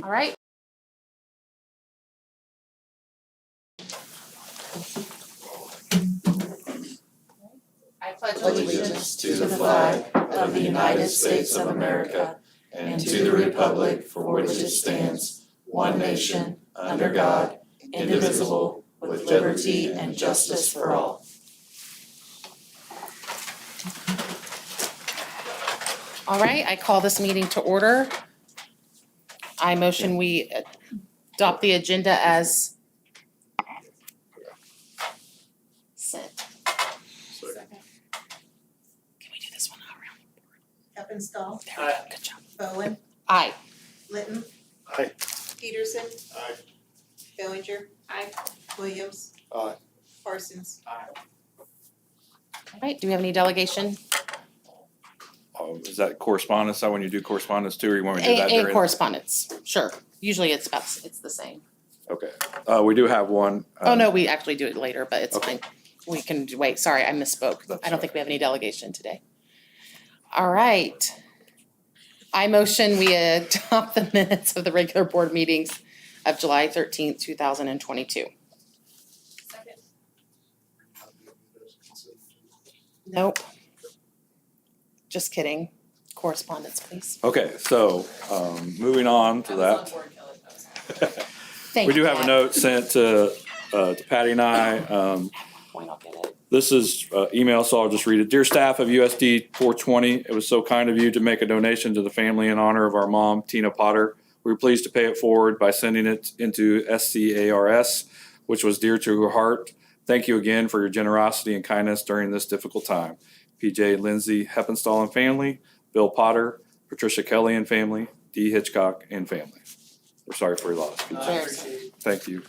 All right. I pledge allegiance to the flag of the United States of America and to the republic for which it stands, one nation, under God, indivisible, with liberty and justice for all. All right, I call this meeting to order. I motion we adopt the agenda as sent. Can we do this one around? Eppenstall, There we go, good job. Bowen, Aye. Litton. Aye. Peterson. Aye. Bellinger. Aye. Williams. Aye. Parsons. All right, do we have any delegation? Is that correspondence? That when you do correspondence too, or you want me to do that A during? correspondence, sure. Usually it's the same. Okay, we do have one. Oh, no, we actually do it later, but it's Okay. fine. We can wait, sorry, I misspoke. That's I don't think we have any delegation today. All right. I motion we adopt the minutes of the regular board meetings of July 13th, 2022. Second. Nope. Just kidding. Correspondence, please. Okay, so, moving on to that. Thank We you, do have a Pat. note sent to Patty and I. Point, I'll get it. This is email, so I'll just read it. Dear staff of USD 420, it was so kind of you to make a donation to the family in honor of our mom, Tina Potter. We were pleased to pay it forward by sending it into SCARS, which was dear to her heart. Thank you again for your generosity and kindness during this difficult time. PJ Lindsay Heppenstall and family, Bill Potter, Patricia Kelly and family, Dee Hitchcock and family. We're sorry for your loss, PJ. Cheers. Thank you.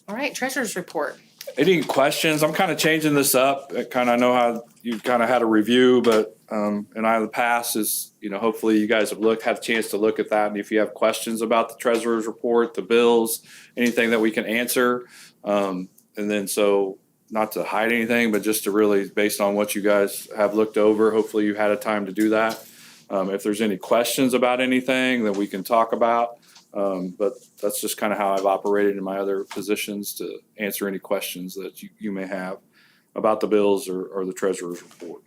All right, treasurer's report. Any questions? I'm kind of changing this up. I know how you kind of had a review, but in the past is, hopefully you guys have had a chance to look at that. And if you have questions about the treasurer's report, the bills, anything that we can answer. And then so not to hide anything, but just to really, based on what you guys have looked over, hopefully you had a time to do that. If there's any questions about anything that we can talk about. But that's just kind of how I've operated in my other positions to answer any questions that you may have about the bills or the treasurer's report.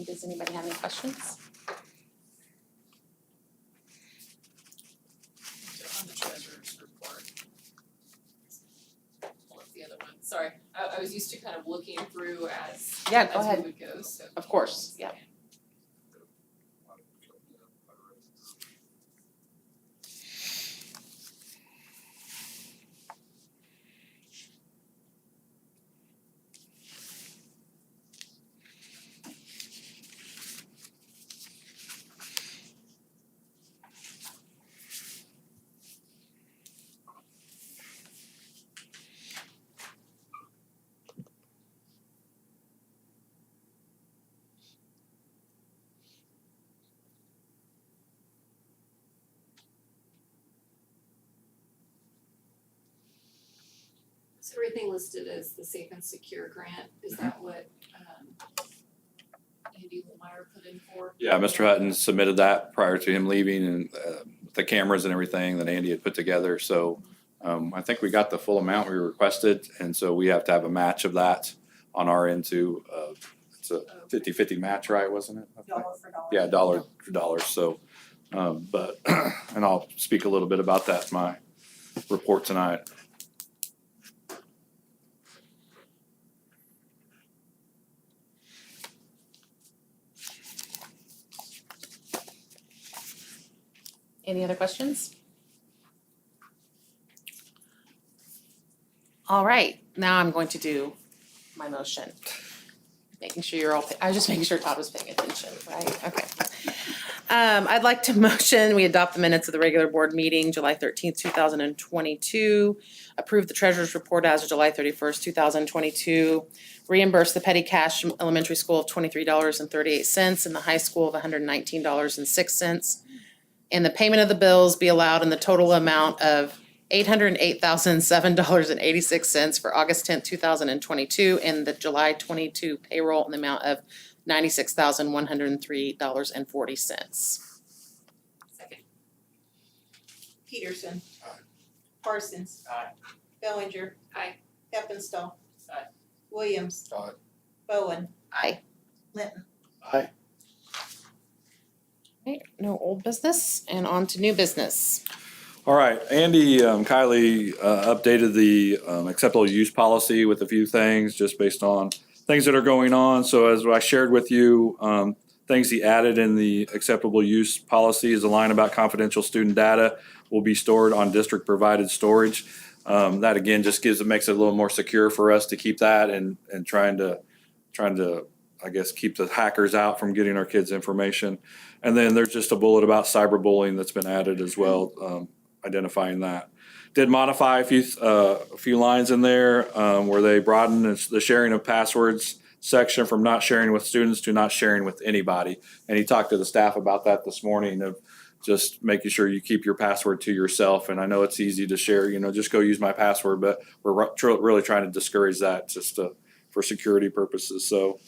Does anybody have any questions? On the treasurer's report. Pull up the other one, sorry, I was used to kind of looking through as Yeah, go as ahead. we would go, so. Of course, yeah. Is everything listed as the Safe and Secure grant, is that what Andy Lemire put in for? Yeah, Mr. Hutton submitted that prior to him leaving and the cameras and everything that Andy had put together. So I think we got the full amount we requested. And so we have to have a match of that on our end too. It's a 50-50 match, right, wasn't it? Dollar for dollar. Yeah, dollar for dollar. So, but, and I'll speak a little bit about that in my report tonight. Any other questions? All right, now I'm going to do my motion. Making sure you're all, I was just making sure Todd was paying attention, right? Okay. I'd like to motion, we adopt the minutes of the regular board meeting, July 13th, 2022. Approve the treasurer's report as of July 31st, 2022. Reimburse the petty cash elementary school of $23.38 and the high school of $119.06. And the payment of the bills be allowed in the total amount of $808,007.86 for August 10th, 2022, and the July 22 payroll in the amount of $96,103.40. Second. Peterson. Aye. Parsons. Aye. Bellinger. Aye. Heppenstall. Aye. Williams. Aye. Bowen. Aye. Linton. Aye. Right, no old business, and on to new business. All right, Andy, Kylie, updated the, acceptable use policy with a few things, just based on things that are going on. So as I shared with you, things he added in the acceptable use policy is a line about confidential student data will be stored on district-provided storage. That again, just makes it a little more secure for us to keep that and trying to, I guess, keep the hackers out from getting our kids' information. And then there's just a bullet about cyberbullying that's been added as well, identifying that. Did modify a few lines in there where they broadened the sharing of passwords section from not sharing with students to not sharing with anybody. And he talked to the staff about that this morning, of just making sure you keep your password to yourself. And I know it's easy to share, just go use my password, but we're really trying to discourage that just for security purposes. So,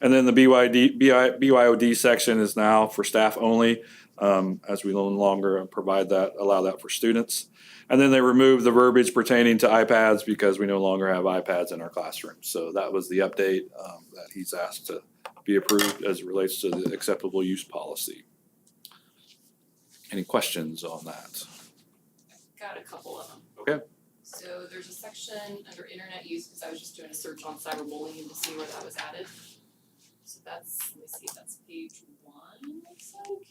and then the BYOD section is now for staff only, as we no longer allow that for students. And then they removed the verbiage pertaining to iPads because we no longer have iPads in our classrooms. So that was the update that he's asked to be approved as it relates to the acceptable use policy. Any questions on that? Got a couple of them. Okay. So there's a section under internet use, because I was just doing a search on cyberbullying to see where that was added. So that's, let me see, that's page 1, looks like,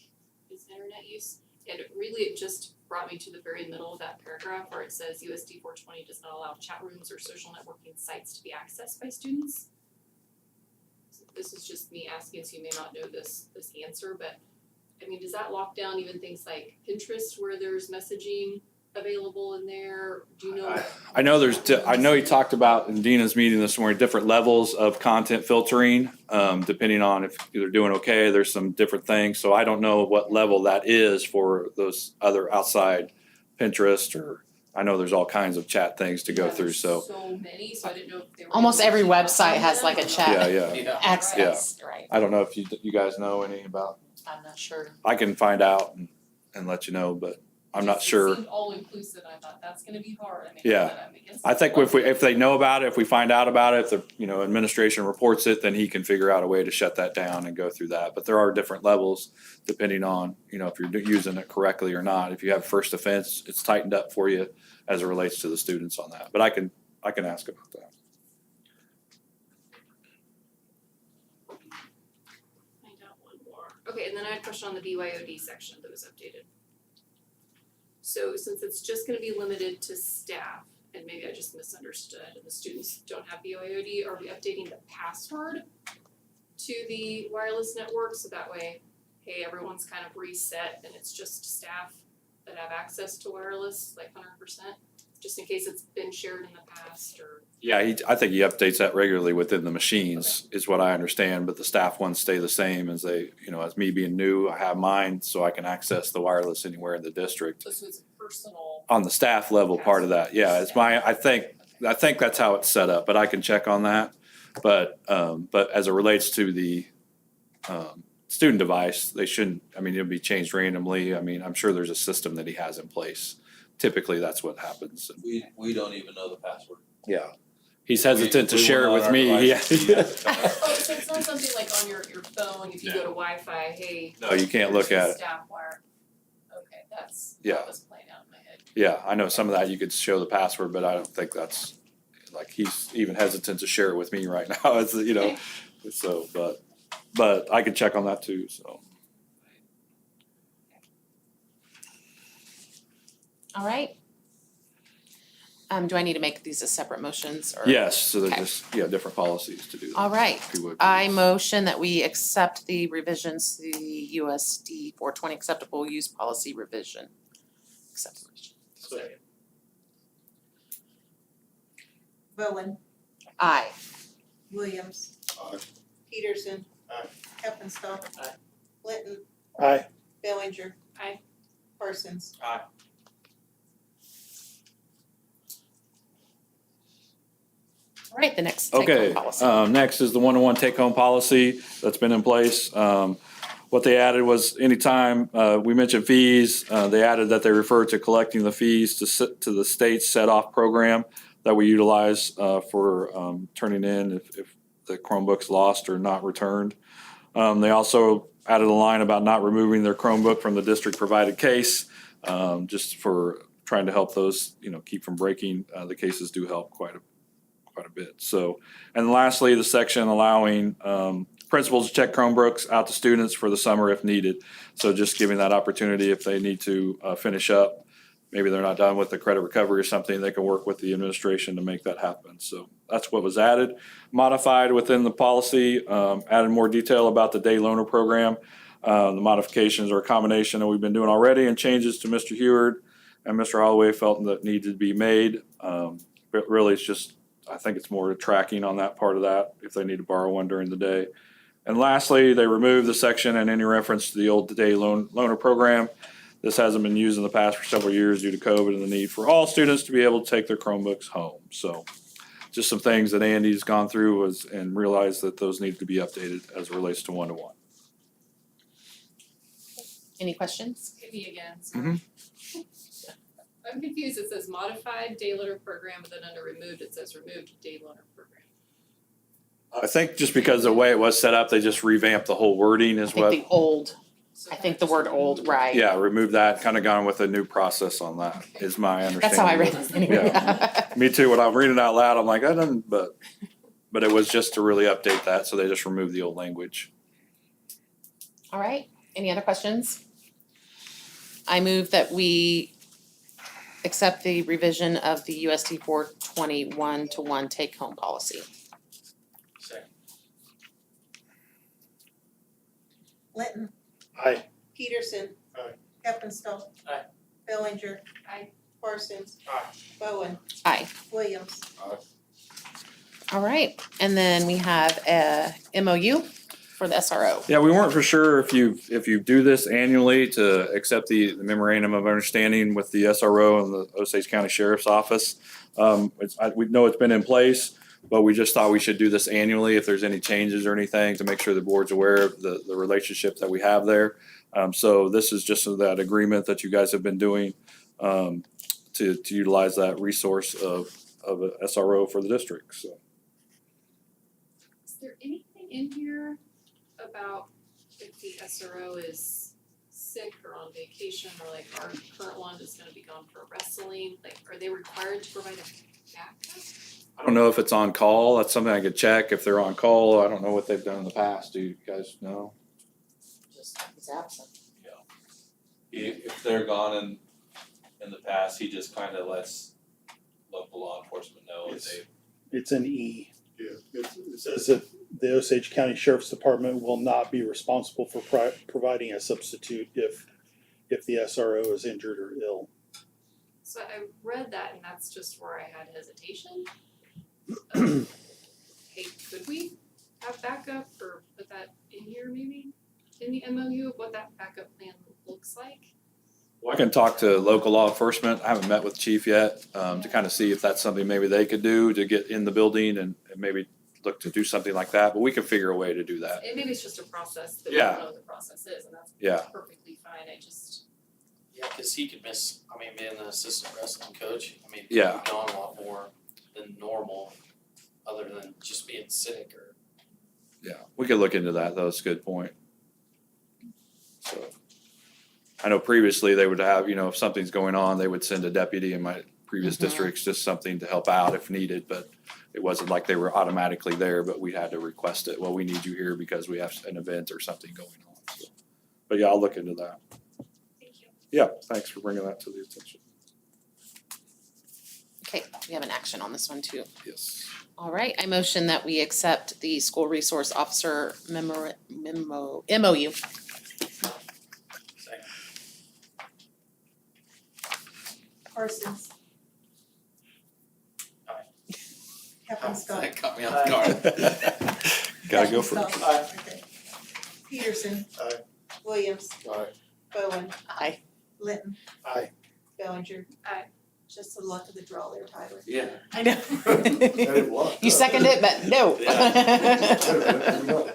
is internet use. And it just brought me to the very middle of that paragraph where it says USD 420 does not allow chat rooms or social networking sites to be accessed by students. So this is just me asking, so you may not know this answer, but I mean, does that lock down even things like Pinterest where there's messaging available in there? Do you know? I know I know he talked about in Dina's meeting this morning, different levels of content filtering, depending on if they're doing okay, there's some different things. So I don't know what level that is for those other outside Pinterest, or I know there's all kinds of chat things to go Yeah, through, there's so. so many, so I didn't know if they were. Almost able every to website upload has like a them or chat. Yeah. Yeah. Access, right, I don't know if you guys know any about, I'm not sure. I can find out and let you know, but I'm not sure. It seemed all inclusive, and I thought that's gonna be hard, I mean, Yeah. but I'm against I it. think if they know about it, if we find out about it, if the, administration reports it, then he can figure out a way to shut that down and go through that. But there are different levels depending on, if you're using it correctly or not. If you have first offense, it's tightened up for you as it relates to the students on that. But I can ask about that. Find out one more. Okay, and then I had a question on the BYOD section that was updated. So since it's just gonna be limited to staff, and maybe I just misunderstood, and the students don't have BYOD, are we updating the password to the wireless network, so that way, hey, everyone's kind of reset and it's just staff that have access to wireless, like 100%? Just in case it's been shared in the past, or? Yeah, I think he updates that regularly within the machines, is what I understand, but the staff ones stay the same as as me being new, I have mine, so I can access the wireless anywhere in the district. So it's a personal. On the staff level part of that, yeah, I think that's how it's set up, but I can check on that. But as it relates to the, student device, they shouldn't, it'll be changed randomly. I'm sure there's a system that he has in place. Typically, that's what happens. We don't even know the password. Yeah. He's hesitant to We share it want with our me. devices Yeah. to be Oh, so it's not something like on your phone, if you go to Wi-Fi, hey. No, you can't look here's at the it. Staff wire. Okay, Yeah. that was playing out in my head. Yeah, I know some of that you could show the password, but I don't think that's, like, he's even hesitant to share it with me right now. It's, so, but I can check on that too, so. All right. Do I need to make these as separate motions or? Yes, so they're Okay. just, different policies to do that. All right. if you would, I please. motion that we accept the revisions to the USD 420 acceptable use policy revision. Accept the revision. Second. Bowen. Aye. Williams. Aye. Peterson. Aye. Heppenstall. Aye. Linton. Aye. Bellinger. Aye. Parsons. Aye. All right, the next take-home Okay, policy. next is the one-to-one take-home policy that's been in place. What they added was anytime, we mentioned fees, they added that they refer to collecting the fees to the state's set-off program that we utilize, for, turning in if the Chromebook's lost or not returned. They also added a line about not removing their Chromebook from the district-provided case, just for trying to help those, keep from breaking. The cases do help quite a bit. So, and lastly, the section allowing principals to check Chromebooks out to students for the summer if needed. So just giving that opportunity if they need to finish up. Maybe they're not done with the credit recovery or something, they can work with the administration to make that happen. So that's what was added. Modified within the policy, added more detail about the day loaner program. The modifications are a combination that we've been doing already and changes to Mr. Heward and Mr. Holloway felt that needed to be made. But really it's just, I think it's more tracking on that part of that, if they need to borrow one during the day. And lastly, they removed the section and any reference to the old day loaner program. This hasn't been used in the past for several years due to COVID and the need for all students to be able to take their Chromebooks home. So just some things that Andy's gone through and realized that those need to be updated as it relates to one-to-one. Any questions? Hit me again, sorry. I'm confused, it says modified day loaner program, but then under removed, it says removed day loaner program. I think just because of the way it was set up, they just revamped the whole wording I is think what. the old, So I can think the just word remove old, it? right. Yeah, remove that, kind of gone with a new process on that, is my understanding. That's how I read it anyway. Me too, when I'm reading it out loud, I'm like, I don't, but it was just to really update that, so they just removed the old language. All right, any other questions? I move that we accept the revision of the USD 421 to 1 take-home policy. Second. Linton. Aye. Peterson. Aye. Heppenstall. Aye. Bellinger. Aye. Parsons. Aye. Bowen. Aye. Williams. All right, and then we have a MOU for the SRO. Yeah, we weren't for sure if you do this annually to accept the memorandum of understanding with the SRO and the Osage County Sheriff's Office. We know it's been in place, but we just thought we should do this annually if there's any changes or anything to make sure the board's aware of the relationship that we have there. So this is just that agreement that you guys have been doing to utilize that resource of a SRO for the district, so. Is there anything in here about if the SRO is sick or on vacation, or like our current one is gonna be gone for wrestling, like are they required to provide a backup? I don't know if it's on call. That's something I could check if they're on call. I don't know what they've done in the past. Do you guys know? Just is absent. If they're gone in the past, he just kind of lets local law enforcement know if they. It's an E. Yeah. It says that the Osage County Sheriff's Department will not be responsible for providing a substitute if the SRO is injured or ill. So I read that and that's just where I had hesitation. Hey, could we have backup or put that in here maybe? In the MOU of what that backup plan looks like? Well, I can talk to local law enforcement. I haven't met with chief yet, to kind of see if that's something maybe they could do to get in the building and maybe look to do something like that, but we can figure a way to do that. And maybe it's just a process that we Yeah. don't know what the process is, and that's Yeah. perfectly fine, I just, Yeah, cause he could miss, I mean, being an assistant wrestling coach, I mean, he Yeah. could be gone a lot more than normal, other than just being sick or. Yeah, we could look into that, though. It's a good point. So, I know previously they would have, if something's going on, they would send a deputy in my previous Mhm. districts, just something to help out if needed, but it wasn't like they were automatically there, but we had to request it. Well, we need you here because we have an event or something going on. So, but yeah, I'll look into that. thank you. Yeah, thanks for bringing that to the attention. Okay, we have an action on this one too. Yes. All right, I motion that we accept the school resource officer MOU. Second. Parsons. Aye. Heppenstall. That caught me off guard. Gotta go for it. Heppenstall. Okay. Peterson. Aye. Williams. Aye. Bowen. Aye. Linton. Aye. Bellinger. Aye. Just the luck of the draw there, Tyler. Yeah. I know. didn't want You that. seconded it, but no. Yeah.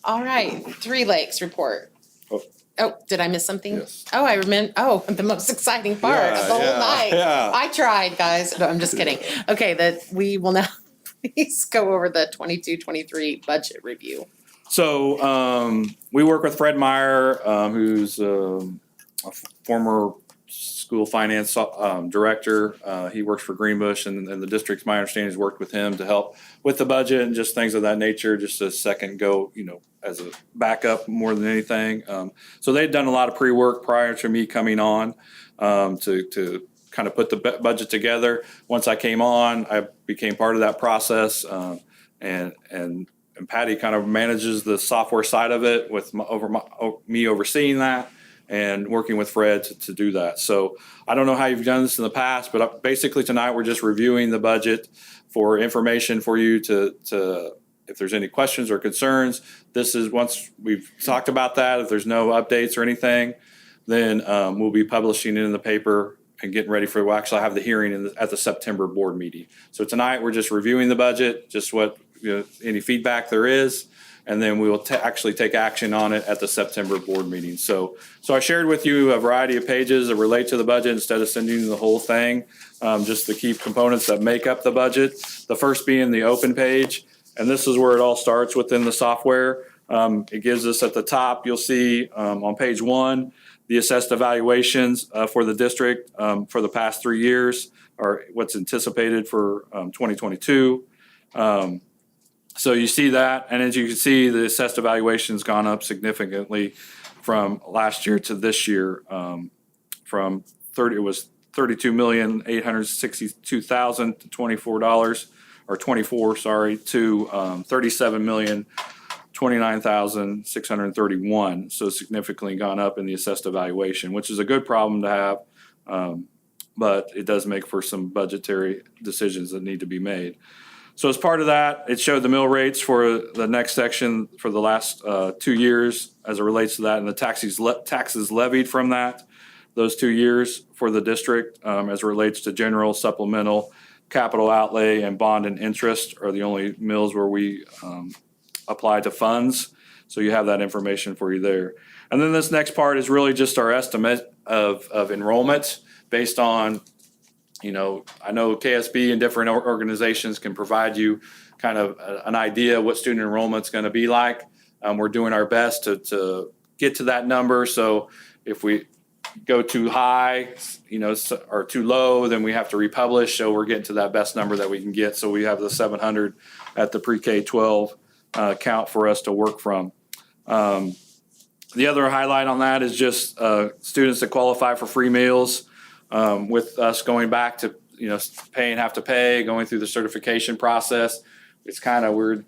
All right, Three Lakes report. Oh. Oh, did I miss something? Yes. Oh, I remember, the most exciting part of the whole night. Yeah. I tried, guys. No, I'm just kidding. Okay, that we will now please go over the 22-23 budget review. So we work with Fred Meyer, who's a former school finance director. He works for Greenbush, and the district's, my understanding, has worked with him to help with the budget and just things of that nature, just a second go, as a backup more than anything. So they'd done a lot of pre-work prior to me coming on to kind of put the budget together. Once I came on, I became part of that process, and Patty kind of manages the software side of it with me overseeing that and working with Fred to do that. So I don't know how you've done this in the past, but basically tonight we're just reviewing the budget for information for you to if there's any questions or concerns. This is once we've talked about that, if there's no updates or anything, then we'll be publishing it in the paper and getting ready for, we'll actually have the hearing at the September board meeting. So tonight we're just reviewing the budget, just what, any feedback there is, and then we will actually take action on it at the September board meeting. So I shared with you a variety of pages that relate to the budget instead of sending you the whole thing, just the key components that make up the budget. The first being the open page, and this is where it all starts within the software. It gives us at the top, you'll see on page 1, the assessed evaluations for the district for the past 3 years, or what's anticipated for 2022. So you see that, and as you can see, the assessed evaluation's gone up significantly from last year to this year. It was $32,862,000 to $37,029,631. So significantly gone up in the assessed evaluation, which is a good problem to have, but it does make for some budgetary decisions that need to be made. So as part of that, it showed the mill rates for the next section for the last 2 years as it relates to that, and the taxes levied from that, those 2 years for the district as it relates to general, supplemental, capital outlay, and bond and interest are the only mills where we apply to funds. So you have that information for you there. And then this next part is really just our estimate of enrollment based on, I know KSB and different organizations can provide you kind of an idea what student enrollment's going to be like. We're doing our best to get to that number. So if we go too high, or too low, then we have to republish. So we're getting to that best number that we can get. So we have the 700 at the pre-K 12 count for us to work from. The other highlight on that is just students that qualify for free meals. With us going back to, have to pay, going through the certification process, it's kind of, we're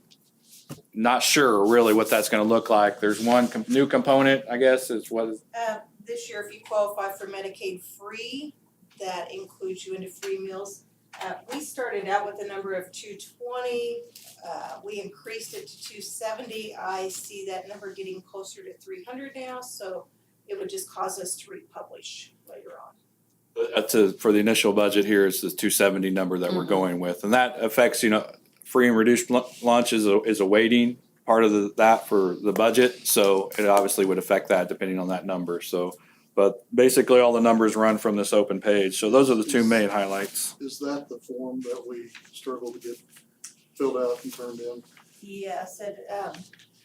not sure really what that's going to look like. There's one new component, I guess, is what is. This year, if you qualify for Medicaid free, that includes you into free meals. We started out with a number of 220, we increased it to 270. I see that number getting closer to 300 now, so it would just cause us to republish later on. For the initial budget here is the 270 number that we're going with, and that affects, free and reduced lunch is a weighting part of that for the budget, so it obviously would affect that depending on that number. So, but basically all the numbers run from this open page. So those are the two main highlights. Is that the form that we struggle to get filled out and turned in? Yes, and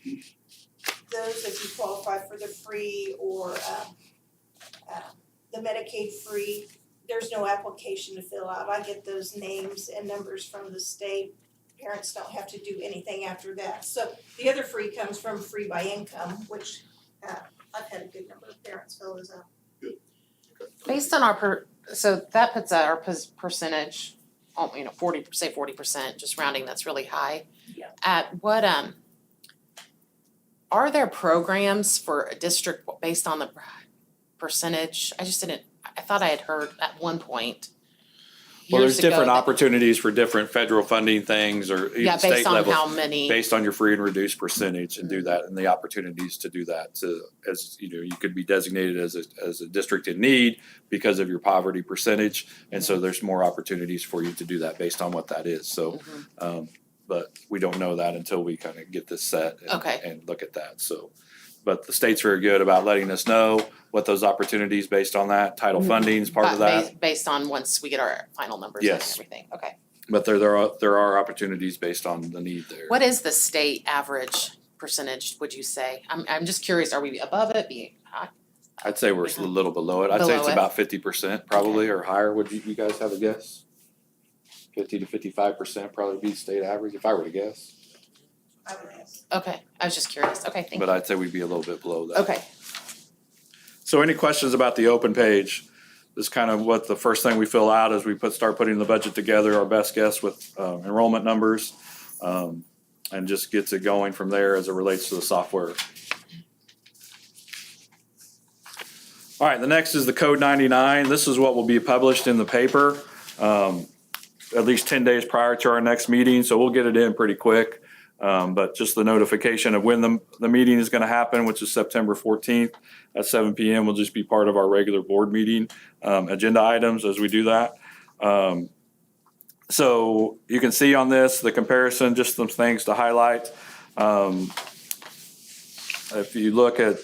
those if you qualify for the free or the Medicaid free, there's no application to fill out. I get those names and numbers from the state. Parents don't have to do anything after that. So the other free comes from free by income, which I've had a good number of parents fill those out. Based on our so that puts our percentage, 40%, just rounding, that's really high. Yeah. At what, are there programs for a district based on the percentage? I thought I had heard at one point. Well, there's years ago. different that- opportunities for different federal funding things or even Yeah, state based on level. how many. Based on your free and reduced percentage and do that and the opportunities to do that as, you know, you could be designated as a district in need because of your poverty percentage. And so there's more opportunities for you to do that based on what that is. So, but we don't know that until we kind of get this set and look at that. So, but the state's very good about letting us know what those opportunities based on that. Title funding is part of that. Based on once we get our final numbers and Yes. everything, okay. But there are opportunities based on the need there. What is the state average percentage, would you say? I'm just curious, are we above it, I'd say we're a little below it. I'd say it's Below it. about 50% probably or higher. Would you guys have a guess? 50 to 55% probably be state average if I were to guess. I would guess. Okay, I was just curious, okay, thank But you. I'd say we'd be a little bit below that. Okay, So any questions about the open page? This is kind of what the first thing we fill out as we start putting the budget together, our best guess with enrollment numbers. And just gets it going from there as it relates to the software. All right, the next is the Code 99. This is what will be published in the paper at least 10 days prior to our next meeting, so we'll get it in pretty quick. But just the notification of when the meeting is gonna happen, which is September 14th at 7 PM, will just be part of our regular board meeting agenda items as we do that. So you can see on this, the comparison, just some things to highlight. If you look at,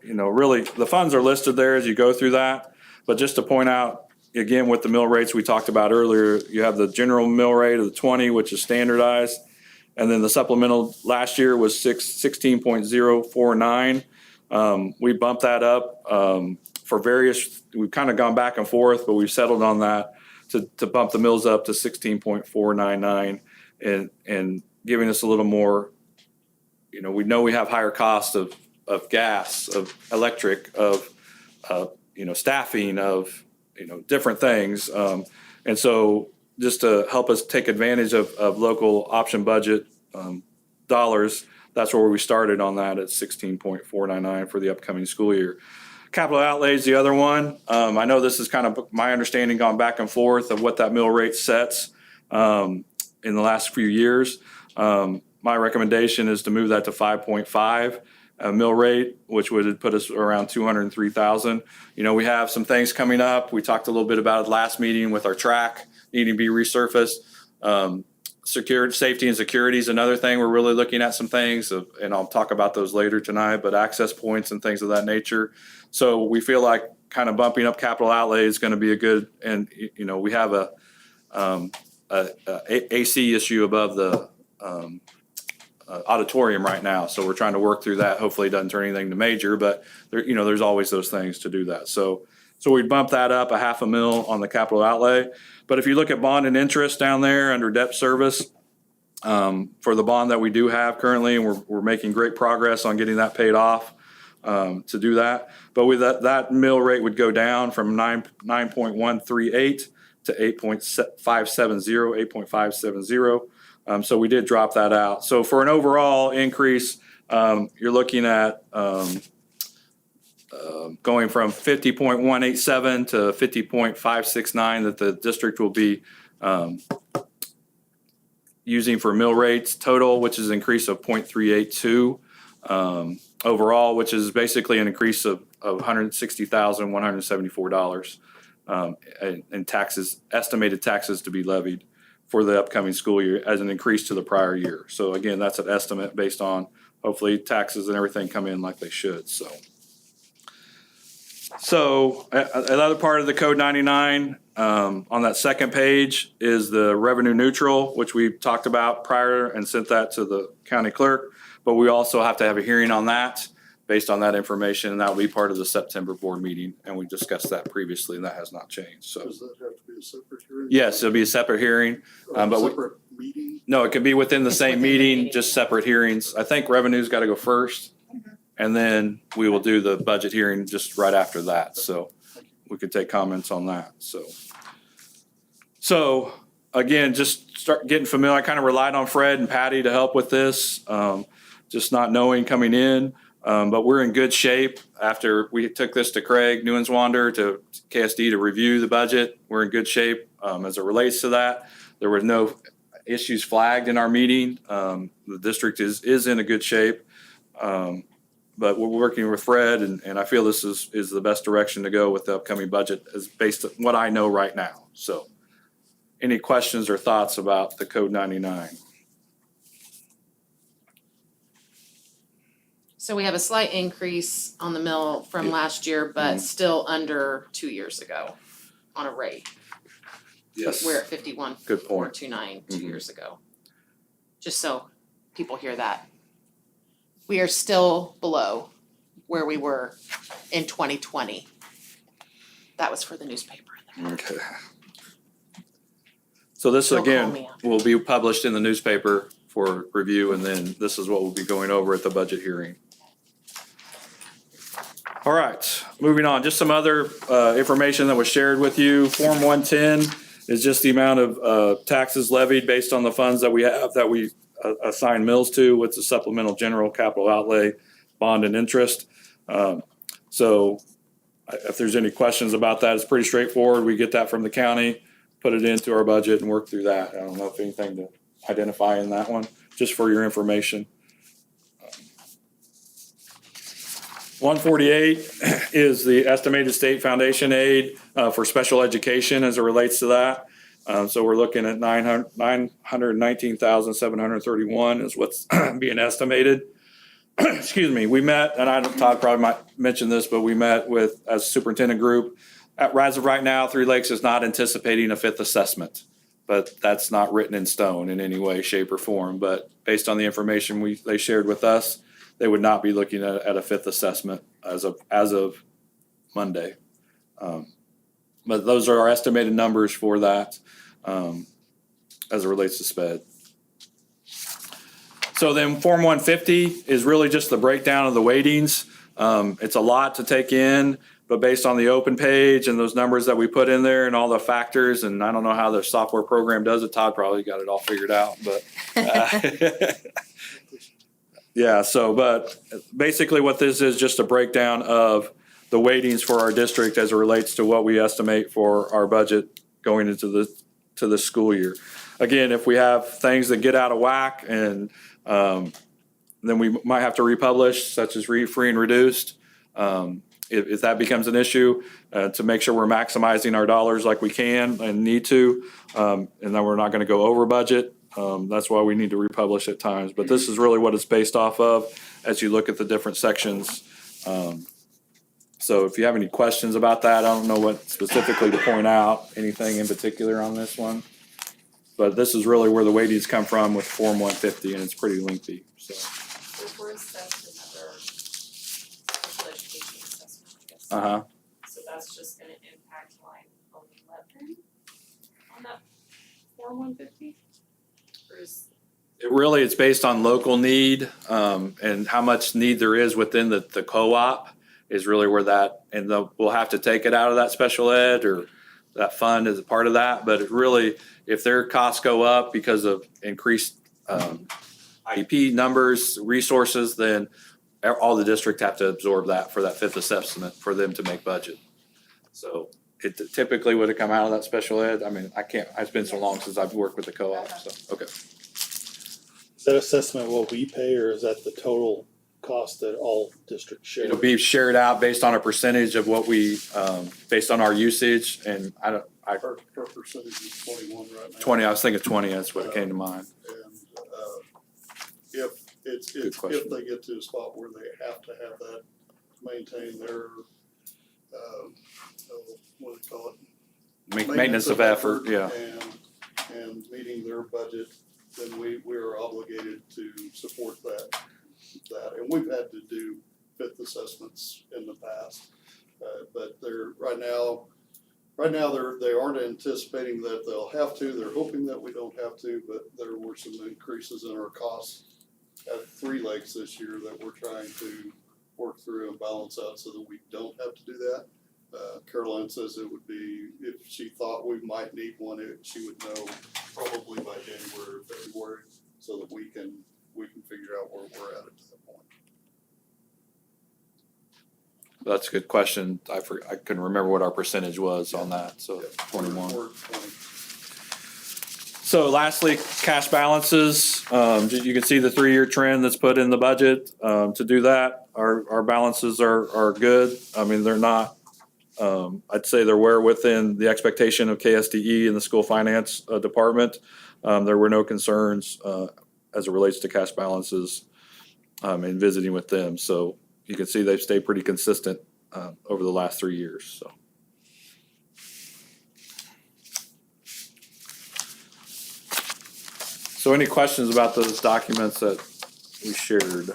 really, the funds are listed there as you go through that. But just to point out, again, with the mill rates we talked about earlier, you have the general mill rate of the 20, which is standardized. And then the supplemental last year was 16.049. We bumped that up for various, we've kind of gone back and forth, but we've settled on that to bump the mills up to 16.499 and giving us a little more, we know we have higher costs of gas, of electric, of staffing, of different things. And so just to help us take advantage of local option budget dollars, that's where we started on that at 16.499 for the upcoming school year. Capital outlay is the other one. I know this is kind of my understanding, gone back and forth of what that mill rate sets in the last few years. My recommendation is to move that to 5.5 mill rate, which would put us around 203,000. We have some things coming up. We talked a little bit about it last meeting with our track needing to be resurfaced. Safety and security is another thing. We're really looking at some things, and I'll talk about those later tonight, but access points and things of that nature. So we feel like kind of bumping up capital outlay is going to be a good, and we have a AC issue above the auditorium right now, so we're trying to work through that. Hopefully it doesn't turn anything to major, but there's always those things to do that. So we'd bump that up $500,000 on the capital outlay. But if you look at bond and interest down there under debt service, for the bond that we do have currently, and we're making great progress on getting that paid off to do that. But with that mill rate would go down from 9.138 to 8.570. So we did drop that out. So for an overall increase, you're looking at going from 50.187 to 50.569 that the district will be using for mill rates total, which is an increase of 0.382 overall, which is basically an increase of $160,174 in taxes, estimated taxes to be levied for the upcoming school year as an increase to the prior year. So again, that's an estimate based on hopefully taxes and everything come in like they should. So another part of the Code 99 on that second page is the revenue neutral, which we talked about prior and sent that to the county clerk. But we also have to have a hearing on that based on that information, and that will be part of the September board meeting. And we discussed that previously, and that has not changed. So Does that have to be a separate hearing? yes, it'll be a separate hearing. Or but we- separate meeting? No, it could be within the It's same within the meeting, meeting. just separate hearings. I think revenue's got to go first. And then we will do the budget hearing just right after that. So we could take comments on that. So again, just start getting familiar. I kind of relied on Fred and Patty to help with this, just not knowing coming in. But we're in good shape after we took this to Craig Newenswander to KSD to review the budget. We're in good shape as it relates to that. There were no issues flagged in our meeting. The district is in a good shape. But we're working with Fred, and I feel this is the best direction to go with the upcoming budget, is based on what I know right now. So any questions or thoughts about the Code 99? So we have a slight increase on the mill from Yeah. last year, but Mhm. still under 2 years ago on a rate. Yes. We're at 51, Good point. 429 2 Mhm. years ago. Just so people hear that. We are still below where we were in 2020. That was for the newspaper. Okay. So this, Don't call again, me out. will be published in the newspaper for review, and then this is what we'll be going over at the budget hearing. All right, moving on, just some other information that was shared with you. Form 110 is just the amount of taxes levied based on the funds that we have, that we assign mills to, with the supplemental general capital outlay, bond and interest. So if there's any questions about that, it's pretty straightforward. We get that from the county, put it into our budget and work through that. I don't know if anything to identify in that one, just for your information. 148 is the estimated state foundation aid for special education as it relates to that. So we're looking at $919,731 is what's being estimated. Excuse me, we met, and Todd probably might mention this, but we met with, as a superintendent group. As of right now, Three Lakes is not anticipating a fifth assessment, but that's not written in stone in any way, shape, or form. But based on the information they shared with us, they would not be looking at a fifth assessment as of Monday. But those are our estimated numbers for that as it relates to SPED. So then Form 150 is really just the breakdown of the weightings. It's a lot to take in, but based on the open page and those numbers that we put in there and all the factors, and I don't know how the software program does it, Todd probably got it all figured out, but yeah, so, but basically what this is, just a breakdown of the weightings for our district as it relates to what we estimate for our budget going into the school year. Again, if we have things that get out of whack, and then we might have to republish, such as free and reduced. If that becomes an issue, to make sure we're maximizing our dollars like we can and need to, and then we're not gonna go over budget. That's why we need to republish at times, but this is really what it's based off of as you look at the different sections. So if you have any questions about that, I don't know what specifically to point out, anything in particular on this one. But this is really where the weightings come from with Form 150, and it's pretty lengthy, so. We're assessed another special education assessment, I guess. Uh-huh. So that's just gonna impact line 11 on that Form 150? Or is, It's based on local need, and how much need there is within the co-op is really where that, and we'll have to take it out of that special ed or that fund as a part of that, but it really, if their costs go up because of increased IEP numbers, resources, then all the district have to absorb that for that fifth assessment for them to make budget. So it typically would have come out of that special ed. I mean, it's been so long since I've worked with the co-op, so, okay. Is that assessment what we pay, or is that the total cost that all districts share? It'll be shared out based on a percentage of what we, based on our usage, and Our percentage is 21 right now. 20, I was thinking 20, that's what came to mind. And if Good question. if they get to a spot where they have to have that to maintain their, what do they call it? Maintenance of effort, yeah. And meeting their budget, then we are obligated to support that. And we've had to do fifth assessments in the past. But right now they aren't anticipating that they'll have to. They're hoping that we don't have to, but there were some increases in our costs at Three Lakes this year that we're trying to work through and balance out so that we don't have to do that. Caroline says it would be, if she thought we might need one, she would know probably by January or February, so that we can figure out where we're at that point. That's a good question. I couldn't remember what our percentage was on that, so 21. We're 20. So lastly, cash balances, you can see the 3-year trend that's put in the budget. To do that, our balances are good. I mean, they're not, I'd say they're well within the expectation of KSDE and the school finance department. There were no concerns as it relates to cash balances in visiting with them. So you can see they've stayed pretty consistent over the last 3 years, so. So any questions about those documents that we shared?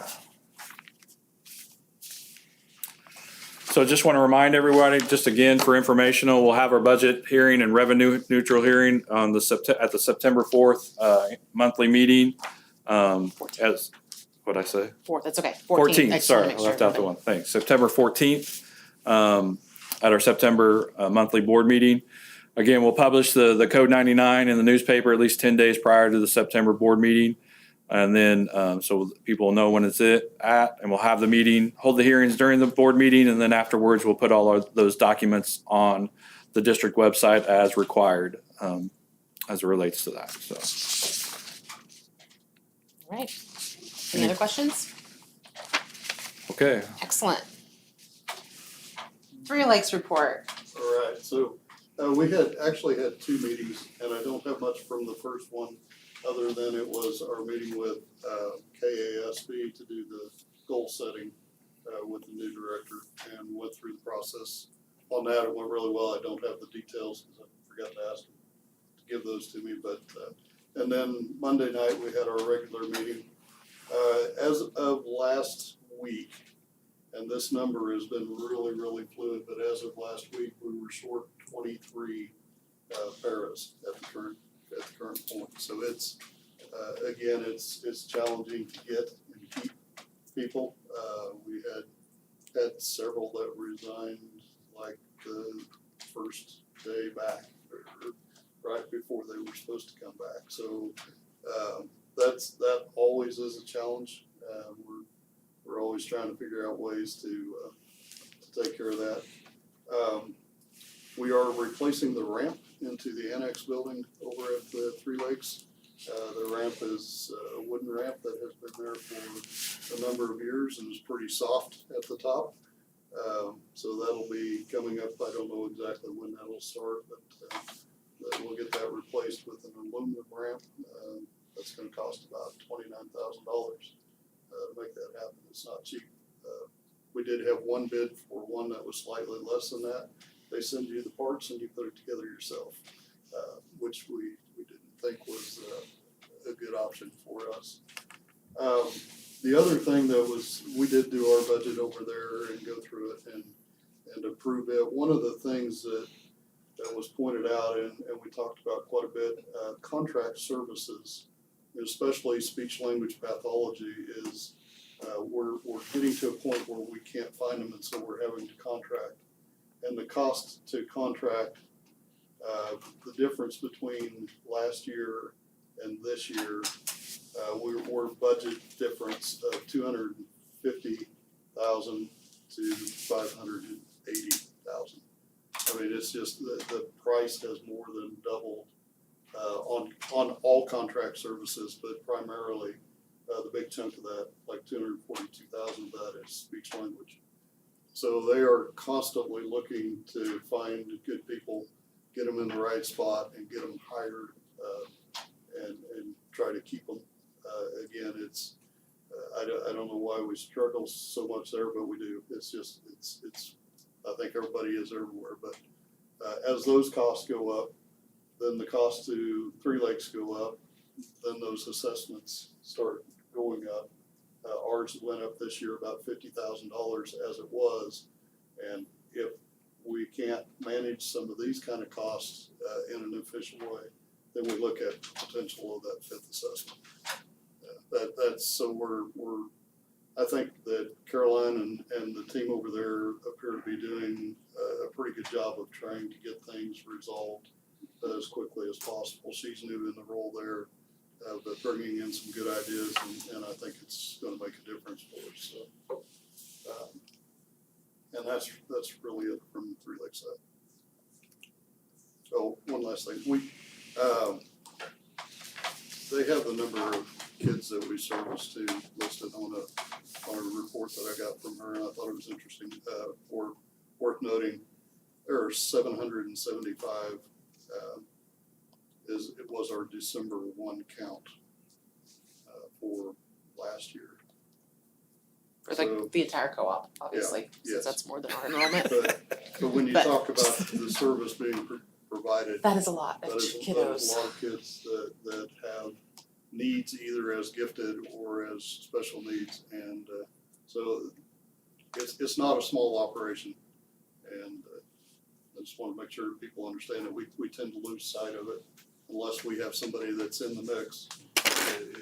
So just want to remind everybody, just again for informational, we'll have our budget hearing and revenue neutral hearing on at the September 4th monthly meeting. As what'd I say? 4th, that's okay. 14th, I just wanna sorry, I make sure left out the everybody- one, thanks. September 14th, at our September monthly board meeting. Again, we'll publish the Code 99 in the newspaper at least 10 days prior to the September board meeting. And then, so people will know when it's and we'll have the meeting, hold the hearings during the board meeting, and then afterwards, we'll put all those documents on the district website as required, as it relates to that, so. All right. Any other questions? Okay, Excellent. Three Lakes report. All right, so we actually had 2 meetings, and I don't have much from the first one, other than it was our meeting with KASB to do the goal setting with the new director, and went through the process. On that, it went really well. I don't have the details because I forgot to ask him to give those to me, but and then Monday night, we had our regular meeting. As of last week, and this number has been really, really fluid, but as of last week, we were short 23 paras at the current point. So it's again, it's challenging to get and keep people. We had several that resigned like the first day back, or right before they were supposed to come back. So that always is a challenge. We're always trying to figure out ways to take care of that. We are replacing the ramp into the annex building over at the 3 Lakes. The ramp is a wooden ramp that has been there for a number of years and is pretty soft at the top. So that'll be coming up. I don't know exactly when that'll start, but we'll get that replaced with an aluminum ramp. That's gonna cost about $29,000 to make that happen. It's not cheap. We did have one bid for one that was slightly less than that. They send you the parts and you put it together yourself, which we didn't think was a good option for us. The other thing that was, we did do our budget over there and go through it and approve it. One of the things that was pointed out and we talked about quite a bit, contract services, especially speech language pathology, is we're getting to a point where we can't find them, and so we're having to contract. And the cost to contract, the difference between last year and this year, we're budget difference of $250,000 to $580,000. I mean, it's just the price has more than doubled on all contract services, but primarily the big chunk of that, like $242,000 of that, is speech language. So they are constantly looking to find good people, get them in the right spot, and get them hired, and try to keep them. Again, it's I don't know why we struggle so much there, but we do. It's just it's I think everybody is everywhere. But as those costs go up, then the cost to 3 Lakes go up. Then those assessments start going up. Ours went up this year about $50,000 as it was, and if we can't manage some of these kind of costs in an efficient way, then we look at the potential of that 5th assessment. That's so we're I think that Caroline and the team over there appear to be doing a pretty good job of trying to get things resolved as quickly as possible. She's new in the role there, but bringing in some good ideas, and I think it's going to make a difference for us. So, and that's really it from 3 Lakes side. Oh, one last thing. they have the number of kids that we service to listed on a report that I got from her, and I thought it was interesting, or worth noting. There are 775, it was our December 1 count for last year. For So- the entire co-op, obviously, yes. since that's more than our enrollment. But when you But- talk about the service being provided, That is a lot that of is a kiddos. lot of kids that have needs either as gifted or as special needs, and so it's not a small operation, and I just want to make sure people understand that we tend to lose sight of it unless we have somebody that's in the mix.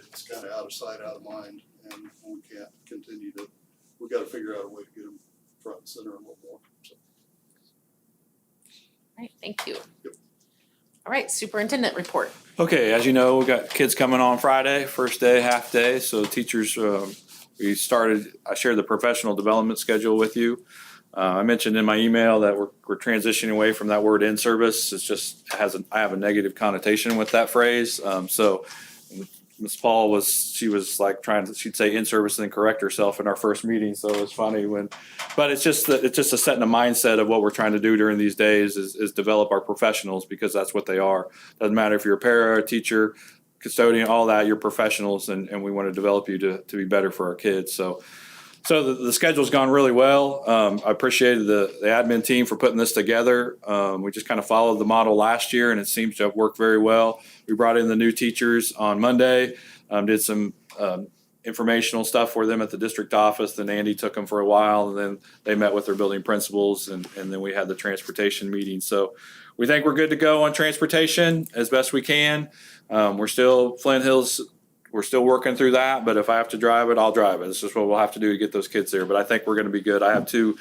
It's kind of out of sight, out of mind, and we can't continue to. We got to figure out a way to get them front and center a little more. So. All right, thank you. Yep. All right, superintendent report. Okay, as you know, we got kids coming on Friday, first day, half day. So teachers, I shared the professional development schedule with you. I mentioned in my email that we're transitioning away from that word in service. It's just I have a negative connotation with that phrase. So Ms. Paul she'd say in service and then correct herself in our first meeting. So it was funny but it's just a setting a mindset of what we're trying to do during these days is develop our professionals, because that's what they are. Doesn't matter if you're a para, teacher, custodian, all that, you're professionals, and we want to develop you to be better for our kids. So the schedule's gone really well. I appreciated the admin team for putting this together. We just kind of followed the model last year, and it seems to have worked very well. We brought in the new teachers on Monday, did some informational stuff for them at the district office. Then Andy took them for a while, and then they met with their building principals, and then we had the transportation meeting. So we think we're good to go on transportation as best we can. We're still Flint Hills. We're still working through that, but if I have to drive it, I'll drive it. It's just what we'll have to do to get those kids there. But I think we're going to be good. I have two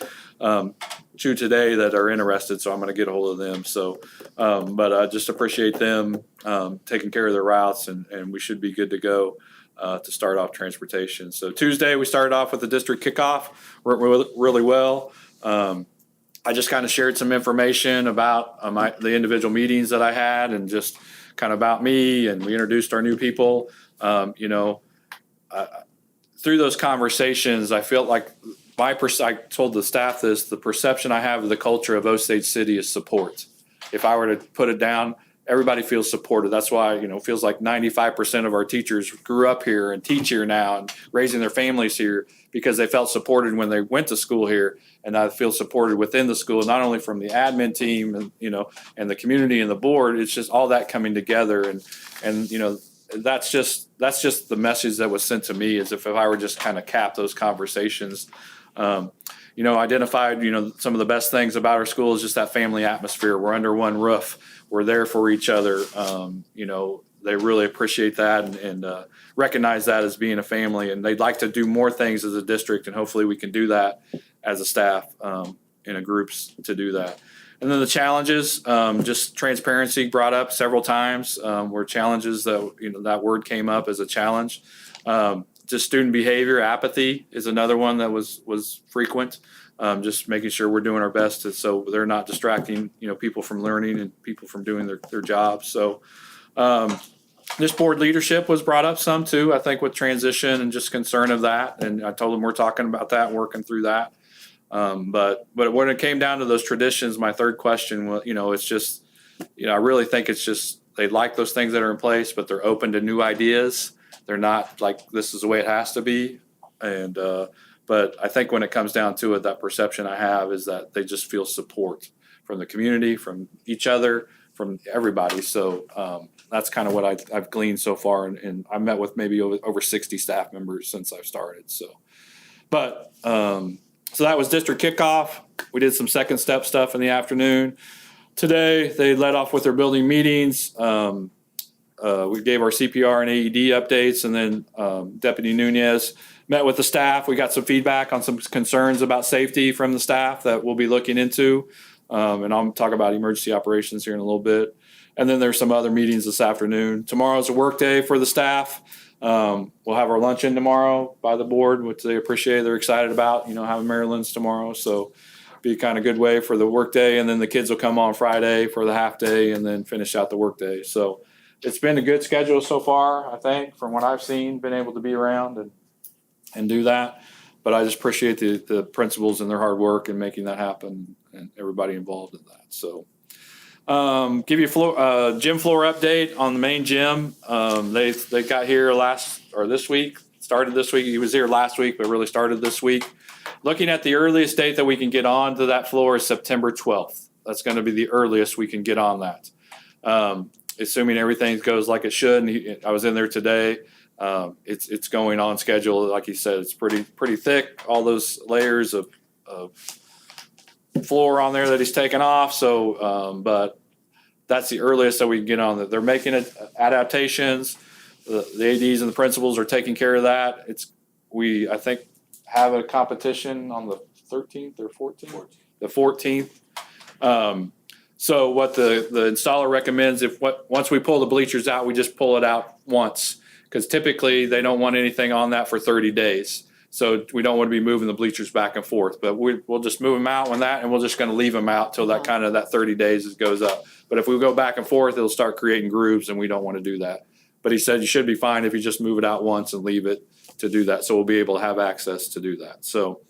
today that are interested, so I'm going to get a hold of them. So, but I just appreciate them taking care of their routes, and we should be good to go to start off transportation. So Tuesday we started off with the district kickoff. Worked really well. I just kind of shared some information about the individual meetings that I had, and just kind of about me, and we introduced our new people. Through those conversations, I felt like I told the staff this, the perception I have of the culture of Osage City is support. If I were to put it down, everybody feels supported. That's why, it feels like 95% of our teachers grew up here and teach here now and raising their families here because they felt supported when they went to school here. And I feel supported within the school, not only from the admin team and, and the community and the board. It's just all that coming together. And that's just the message that was sent to me, is if I were just kind of cap those conversations. Identified, some of the best things about our school is just that family atmosphere. We're under one roof. We're there for each other. They really appreciate that and recognize that as being a family, and they'd like to do more things as a district, and hopefully we can do that as a staff in a groups to do that. And then the challenges, just transparency brought up several times, were challenges that, that word came up as a challenge. Just student behavior, apathy is another one that was frequent. Just making sure we're doing our best so they're not distracting, people from learning and people from doing their jobs. So this board leadership was brought up some too, I think, with transition and just concern of that. And I told them we're talking about that and working through that. But when it came down to those traditions, my third question was, it's just, I really think it's just, they like those things that are in place, but they're open to new ideas. They're not like, this is the way it has to be. And, but I think when it comes down to it, that perception I have is that they just feel support from the community, from each other, from everybody. So, that's kind of what I've gleaned so far. And I met with maybe over 60 staff members since I've started. So, but, so that was district kickoff. We did some second step stuff in the afternoon. Today, they led off with their building meetings. We gave our CPR and AED updates, and then Deputy Nunez met with the staff. We got some feedback on some concerns about safety from the staff that we'll be looking into. And I'll talk about emergency operations here in a little bit. And then there's some other meetings this afternoon. Tomorrow's a work day for the staff. We'll have our luncheon tomorrow by the board, which they appreciate. They're excited about, having Maryland's tomorrow. So be kind of good way for the work day. And then the kids will come on Friday for the half day and then finish out the work day. So it's been a good schedule so far, I think, from what I've seen, been able to be around and do that. But I just appreciate the principals and their hard work in making that happen and everybody involved in that. So, give you a gym floor update on the main gym. They got here this week, started this week. He was here last week, but really started this week. Looking at the earliest date that we can get on to that floor is September 12th. That's going to be the earliest we can get on that. Assuming everything goes like it should. And I was in there today. It's going on schedule. Like he said, it's pretty thick. All those layers of floor on there that he's taken off. So, but that's the earliest that we can get on that. They're making it adaptations. The ADs and the principals are taking care of that. I think have a competition on the 13th or 14th. The 14th. So what the installer recommends, once we pull the bleachers out, we just pull it out once. Because typically they don't want anything on that for 30 days. So we don't want to be moving the bleachers back and forth. But we'll just move them out and we're just going to leave them out till that 30 days goes up. But if we go back and forth, it'll start creating grooves and we don't want to do that. But he said you should be fine if you just move it out once and leave it to do that. So we'll be able to have access to do that. So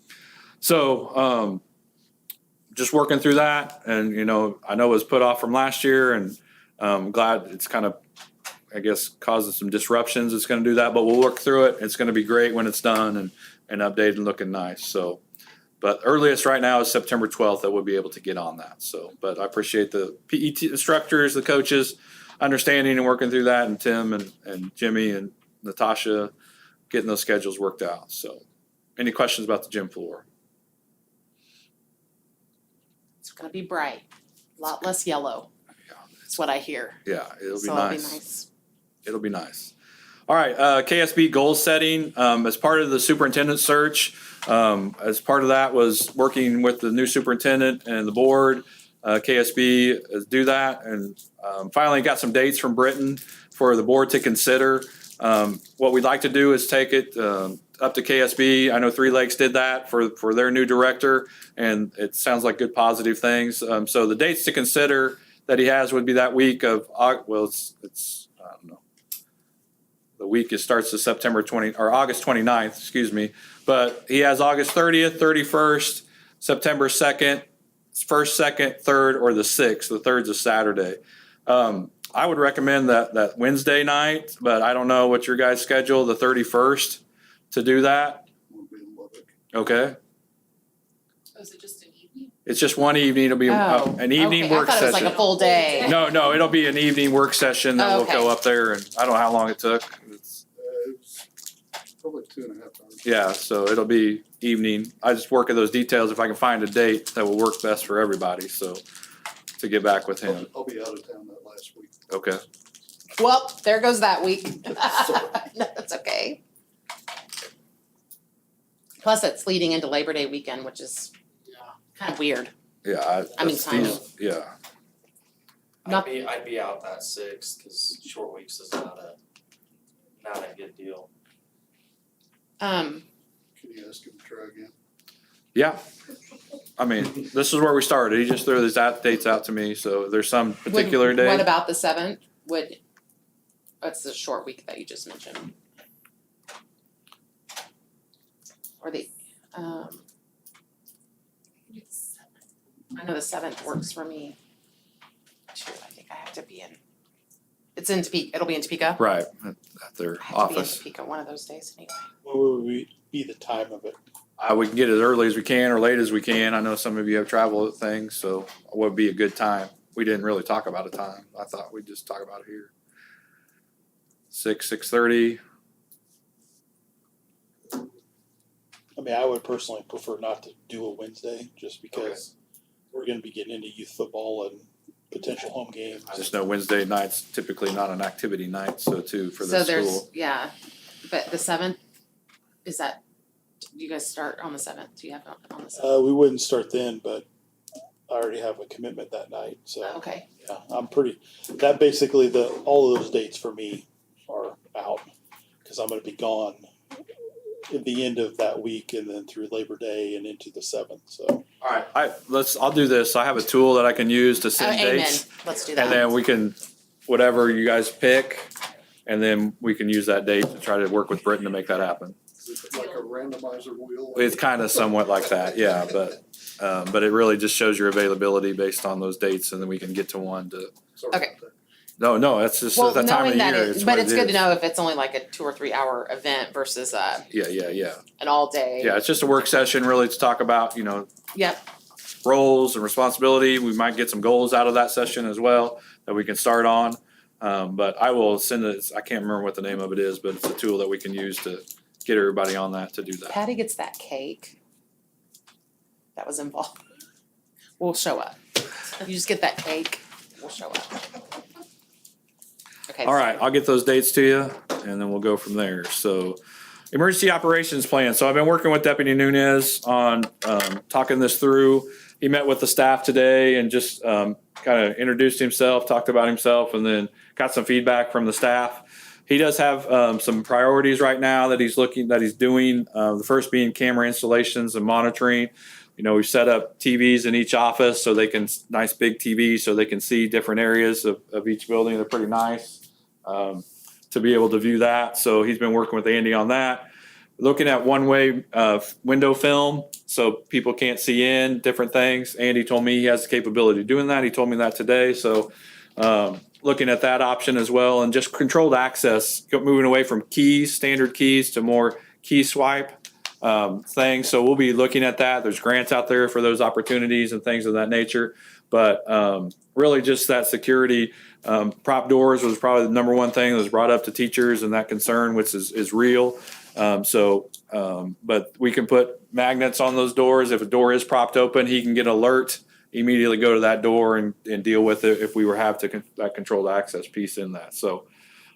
just working through that, and I know it was put off from last year, and I'm glad it's kind of, I guess, causing some disruptions. It's going to do that, but we'll work through it. It's going to be great when it's done and updated and looking nice. So, but earliest right now is September 12th that we'll be able to get on that. So, but I appreciate the PE instructors, the coaches, understanding and working through that, and Tim and Jimmy and Natasha getting those schedules worked out. So, any questions about the gym floor? It's gonna be bright, a lot less yellow. That's what I hear. Yeah, it'll be So nice. It'll be nice. All right, KSB goal setting, as part of the superintendent search, as part of that was working with the new superintendent and the board, KSB do that, and finally got some dates from Britain for the board to consider. What we'd like to do is take it up to KSB. I know Three Lakes did that for their new director, and it sounds like good positive things. So the dates to consider that he has would be that week of, it's I don't know. The week starts to August 29th, excuse me. But he has August 30th, 31st, September 2nd, 1st, 2nd, 3rd, or the 6th. The 3rd's a Saturday. I would recommend that Wednesday night, but I don't know what your guys' schedule, the 31st, to do that. We'll be in Lubbock. Okay. Oh, is it just an evening? It's just one evening. It'll be an evening work I thought it was session. like a full day. No, it'll be an evening work session that we'll go up there, and I don't know how long it took. It's probably 2.5 hours. Yeah, so it'll be evening. I just work at those details if I can find a date that will work best for everybody, so to get back with him. I'll be out of town that last week. Okay. Well, there goes that week. No, that's okay. Plus, it's leading into Labor Day weekend, which is kind of weird. Yeah, I mean, that's kind these- yeah. Not- I'd be out that 6th, cause short weeks is not a good deal. Can you ask him to try again? Yeah. I mean, this is where we started. He just threw these dates out to me, so there's some particular What day. about the 7th? That's the short week that you just mentioned. Or I know the 7th works for me. Shoot, I think I have to be in. It's in Topeka. It'll be in Topeka. Right, at their I have to be in office. Topeka one of those days anyway. What would be the time of it? We can get it as early as we can or late as we can. I know some of you have travel things, so what would be a good time? We didn't really talk about a time. I thought we'd just talk about it here. 6:30. I mean, I would personally prefer not to do a Wednesday, just because we're gonna be getting into youth football and potential home games. I just know Wednesday night's typically not an activity night, so too, for the So there's, school. yeah, but the 7th, do you guys start on the 7th? Do you have it on the 7th? We wouldn't start then, but I already have a commitment that night, so, Okay, yeah, basically all of those dates for me are out, cause I'm gonna be gone at the end of that week and then through Labor Day and into the 7th, so. All right, I'll do this. I have a tool that I can use to send amen, dates. let's do that. And then we can whatever you guys pick, and then we can use that date to try to work with Britain to make that happen. Is it like a randomizer wheel? It's kind of somewhat like that, yeah, but it really just shows your availability based on those dates, and then we can get to one to, Sorry Okay. about that. no, that's just Well, that time of knowing that year, it, it's but what it's it good to is. know if it's only like a 2 or 3 hour event versus Yeah. an all day. Yeah, it's just a work session really to talk about, Yep. roles and responsibility. We might get some goals out of that session as well that we can start on. But I will send it, I can't remember what the name of it is, but it's a tool that we can use to get everybody on that to do that. Patty gets that cake that was involved. We'll show up. You just get that cake, we'll show up. Okay. All right, I'll get those dates to you and then we'll go from there. So emergency operations plan. So I've been working with Deputy Nunez on talking this through. He met with the staff today and just kind of introduced himself, talked about himself, and then got some feedback from the staff. He does have some priorities right now that he's doing. The first being camera installations and monitoring. We've set up TVs in each office so they can, nice big TVs so they can see different areas of each building. They're pretty nice to be able to view that. So he's been working with Andy on that. Looking at one-way window film so people can't see in, different things. Andy told me he has the capability of doing that. He told me that today. So looking at that option as well, and just controlled access, moving away from keys, standard keys, to more key swipe things. So we'll be looking at that. There's grants out there for those opportunities and things of that nature. But really just that security. Prop doors was probably the number one thing that was brought up to teachers, and that concern, which is real. But we can put magnets on those doors. If a door is propped open, he can get an alert, immediately go to that door and deal with it if we were have to that controlled access piece in that. So,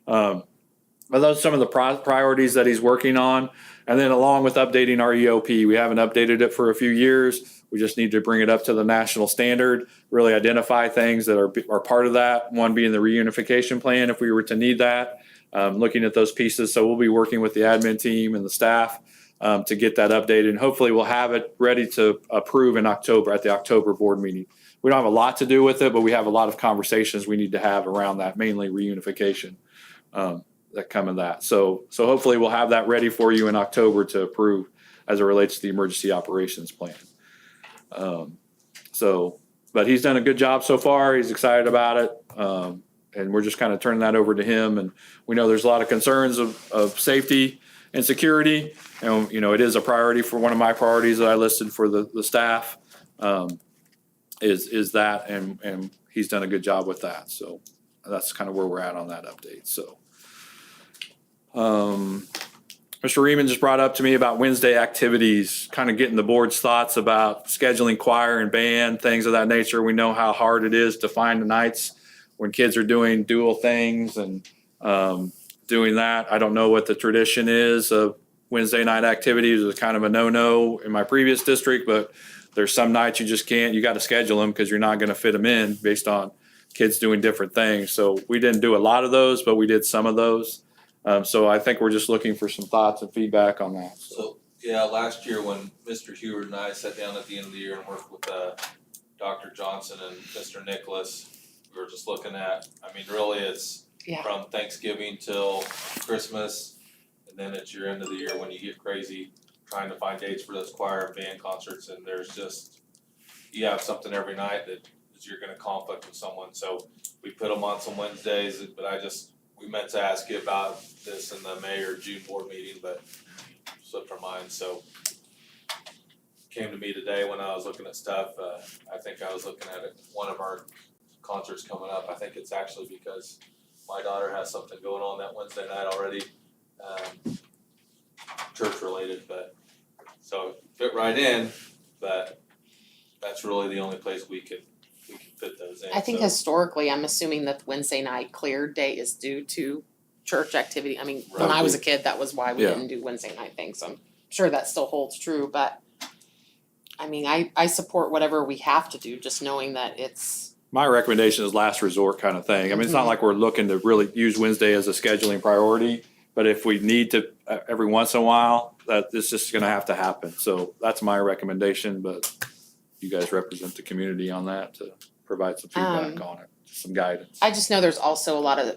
but those are some of the priorities that he's working on. And then along with updating our EOP, we haven't updated it for a few years. We just need to bring it up to the national standard, really identify things that are part of that. One being the reunification plan, if we were to need that. Looking at those pieces. So we'll be working with the admin team and the staff to get that updated. And hopefully we'll have it ready to approve in October at the October board meeting. We don't have a lot to do with it, but we have a lot of conversations we need to have around that, mainly reunification that come in that. So hopefully we'll have that ready for you in October to approve as it relates to the emergency operations plan. But he's done a good job so far. He's excited about it. And we're just kind of turning that over to him. And we know there's a lot of concerns of safety and security. And, it is a priority for one of my priorities that I listed for the staff is that. And he's done a good job with that. So that's kind of where we're at on that update. So Mr. Riemann just brought up to me about Wednesday activities, kind of getting the board's thoughts about scheduling choir and band, things of that nature. We know how hard it is to find the nights when kids are doing dual things and doing that. I don't know what the tradition is of Wednesday night activities. It was kind of a no-no in my previous district, but there's some nights you just can't. You got to schedule them because you're not going to fit them in based on kids doing different things. So we didn't do a lot of those, but we did some of those. So I think we're just looking for some thoughts and feedback on that. So, yeah, last year when Mr. Heward and I sat down at the end of the year and worked with Dr. Johnson and Mr. Nicholas, we were just looking at, really it's Yeah. from Thanksgiving till Christmas, and then it's your end of the year when you get crazy trying to find dates for those choir and band concerts, and there's just, you have something every night that you're gonna conflict with someone, so we put them on some Wednesdays, but we meant to ask you about this in the May or June board meeting, but slipped our mind, so came to me today when I was looking at stuff. I think I was looking at one of our concerts coming up. I think it's actually because my daughter has something going on that Wednesday night already, church related, but so fit right in, but that's really the only place we can fit those in. I think so. historically, I'm assuming that Wednesday night clear day is due to church activity. I mean, when I was a kid, that was why we Yeah. didn't do Wednesday night things. So I'm sure that still holds true, but I support whatever we have to do, just knowing that it's. My recommendation is last resort kind of thing. It's not like we're looking to really use Wednesday as a scheduling priority, but if we need to every once in a while, that it's just gonna have to happen. So that's my recommendation, but you guys represent the community on that to provide some feedback on it. some guidance. I just know there's also a lot of,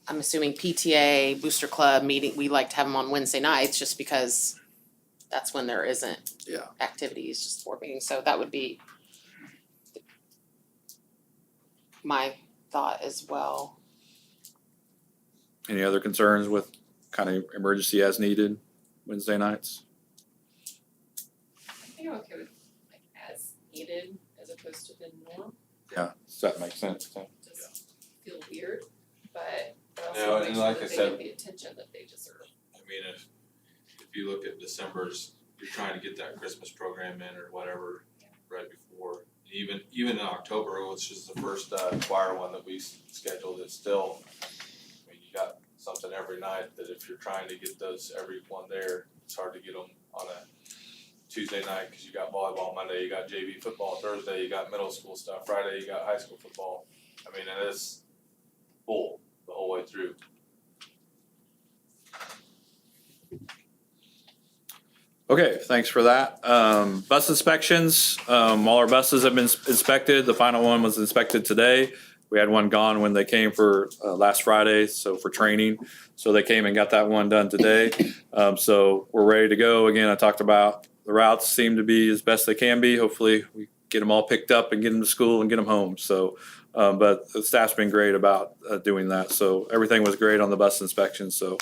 I'm assuming PTA, Booster Club meeting, we like to have them on Wednesday nights just because that's when there isn't Yeah. activities, just board meetings, so that would be my thought as well. Any other concerns with kind of emergency as needed Wednesday nights? I think I'm okay with like as needed as opposed to the norm, Yeah, does that make sense? just feel weird, but Yeah, also and make sure like I that they said- get the attention that they deserve. I mean, if you look at December's, you're trying to get that Christmas program in or whatever right before. Even in October, which is the first choir one that we scheduled, it's still, I mean, you got something every night that if you're trying to get those, everyone there, it's hard to get them on a Tuesday night, cause you got volleyball Monday, you got JV football Thursday, you got middle school stuff Friday, you got high school football. I mean, it is full the whole way through. Okay, thanks for that. Bus inspections, all our buses have been inspected. The final one was inspected today. We had one gone when they came for last Friday, so for training. So they came and got that one done today. So we're ready to go. Again, I talked about the routes seem to be as best they can be. Hopefully we get them all picked up and get them to school and get them home. So, but the staff's been great about doing that. So everything was great on the bus inspection. So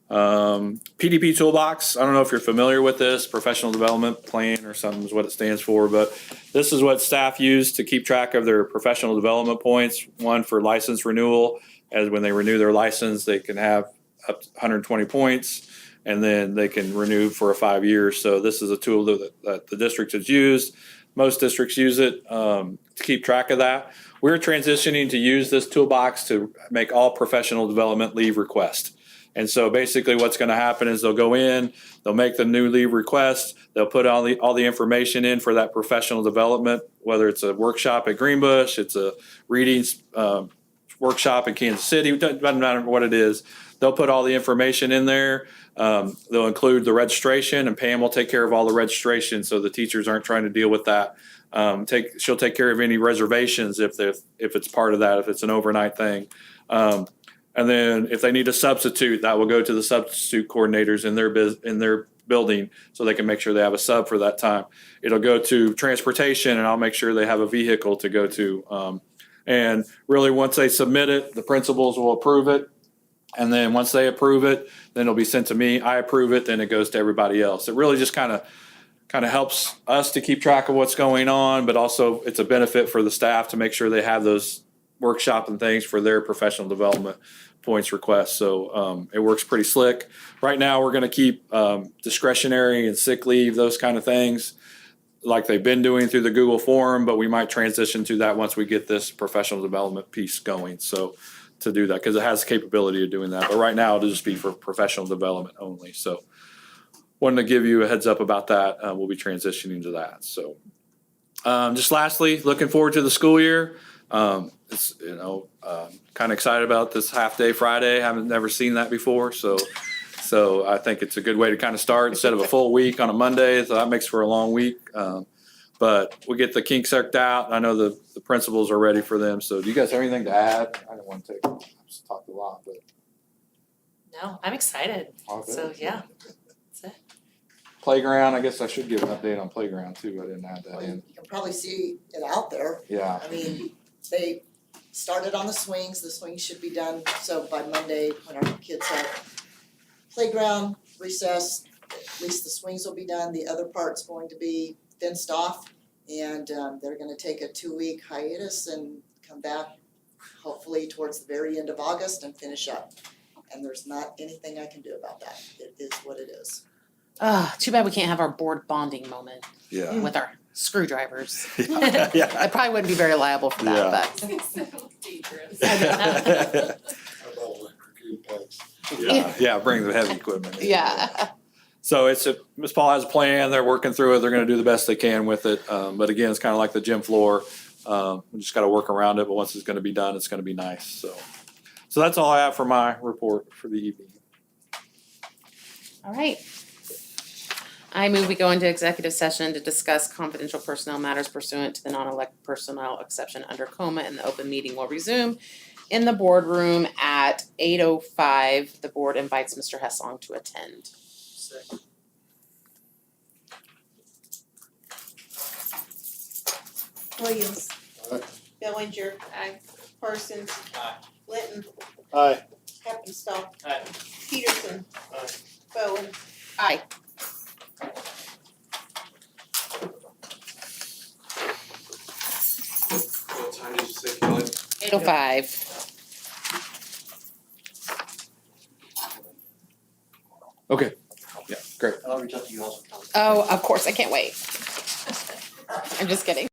PDP Toolbox, I don't know if you're familiar with this, Professional Development Plan or something is what it stands for, but this is what staff use to keep track of their professional development points. One for license renewal, as when they renew their license, they can have up to 120 points, and then they can renew for 5 years. So this is a tool that the district has used. Most districts use it to keep track of that. We're transitioning to use this toolbox to make all professional development leave requests. And so basically what's going to happen is they'll go in, they'll make the new leave request, they'll put all the information in for that professional development, whether it's a workshop at Greenbush, it's a reading workshop in Kansas City, it doesn't matter what it is. They'll put all the information in there. They'll include the registration, and Pam will take care of all the registration, so the teachers aren't trying to deal with that. She'll take care of any reservations if it's part of that, if it's an overnight thing. And then if they need a substitute, that will go to the substitute coordinators in their building, so they can make sure they have a sub for that time. It'll go to transportation, and I'll make sure they have a vehicle to go to. And really, once they submit it, the principals will approve it. And then once they approve it, then it'll be sent to me. I approve it, then it goes to everybody else. It really just kind of helps us to keep track of what's going on, but also it's a benefit for the staff to make sure they have those workshop and things for their professional development points requests. So it works pretty slick. Right now, we're going to keep discretionary and sick leave, those kind of things, like they've been doing through the Google form, but we might transition to that once we get this professional development piece going. So to do that, because it has the capability of doing that. But right now, it'll just be for professional development only. So wanted to give you a heads up about that. We'll be transitioning to that. So just lastly, looking forward to the school year. It's, kind of excited about this half day Friday. Haven't never seen that before. So I think it's a good way to kind of start instead of a full week on a Monday. So that makes for a long week. But we'll get the kinks worked out. I know the principals are ready for them. So do you guys have anything to add? I don't want to just talk a lot, but. No, I'm excited. all good. So yeah, that's it. Playground, I guess I should give an update on playground too. I didn't add that Well, in. you can probably see it out there. Yeah. I mean, they started on the swings should be done, so by Monday, when our kids have playground recess, at least the swings will be done, the other part's going to be fenced off. And they're gonna take a 2-week hiatus and come back hopefully towards the very end of August and finish up. And there's not anything I can do about that, it is what it is. Too bad we can't have our board bonding moment Yeah. with our screwdrivers. Yeah. I probably wouldn't be very liable for that, but. It's so dangerous. How about electric impacts? Yeah, bring the heavy equipment in. Yeah. So Ms. Paul has a plan, they're working through it, they're gonna do the best they can with it. But again, it's kind of like the gym floor. We just gotta work around it, but once it's gonna be done, it's gonna be nice, So that's all I have for my report for the evening. All right. I move we go into executive session to discuss confidential personnel matters pursuant to the non-elected personnel exception under coma, and the open meeting will resume in the boardroom at 8:05. The board invites Mr. Hessong to attend. Second. Williams. Aye. Bellinger. Aye. Parsons. Aye. Linton. Aye. Heppenstall. Aye. Peterson. Aye. Bowen. Aye. What time did you say, Kelly? 8:05. Okay, yeah, great. I'll reach out to you also. Oh, of course, I can't wait. I'm just kidding.